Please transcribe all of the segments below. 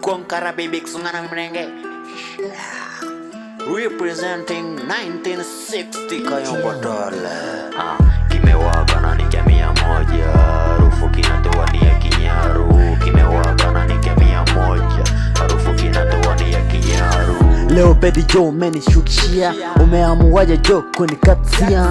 Konkara Bibik Sungana Mrenge representing 1960 Kayombo Dole. Kimewaka na ni jamii moja, harufu kinatoa ni ya kinyaru. Kimewaka na ni jamii moja, harufu kinatoa ni ya kinyaru. Leo Bedi Joe umenishukishia, umeamuaje Joe kunikatia,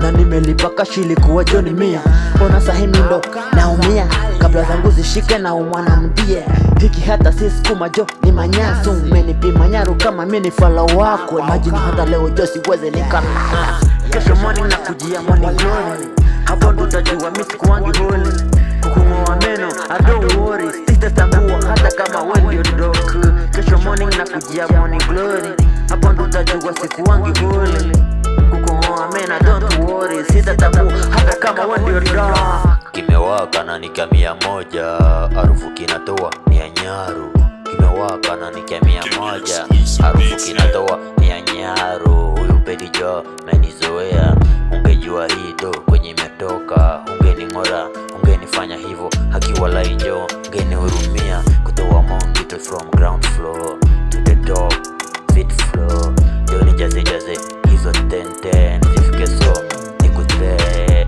na nimelipa kashi ilikuwa Johnny Mia. Ona sahimi ndo naumia, kabla zangu zishike na umwana mdie. Hiki hata sisi kuma Joe ni manyasu, umenipima nyaru kama mini follow wako. Imagine hata leo Joe siweze nikalala. Kesho morning na kujia morning glory, hapo ndo utajua mimi sikuwangi holi. Kukung'oa meno, I don't worry, sitatambua hata kama wewe ndio doku. Kesho morning na kujia morning glory, hapo ndo utajua sikuwangi holi. Kukung'oa meno, I don't worry, sitatambua hata kama wewe ndio doku. Kimewaka na ni jamii moja, harufu kinatoa ni ya nyaru. Kimewaka na ni jamii moja, harufu kinatoa ni ya nyaru. Huyu Bedi Joe menizoea, ungejua hii do kwenye imetoka, ungening'ora, ungenifanya hivyo. Haki walai Joe, ungenihurumia. Kutoa mongito from ground floor to the top, feet floor. Yo ni jaze hizo 10 zifike so nikutre.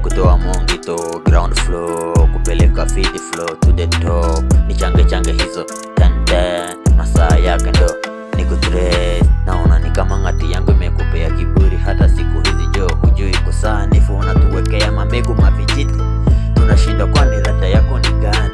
Kutoa mongito ground floor, kupeleka feet floor to the top. Ni change hizo 10 masaa yake ndo nikutre. Naona ni kama ngati yangu imekupea kiburi. Hata siku hizi Joe hujui kusanifu, unatuwekea mamegu mavijiti. Tunashinda kwani rada yako ni gani?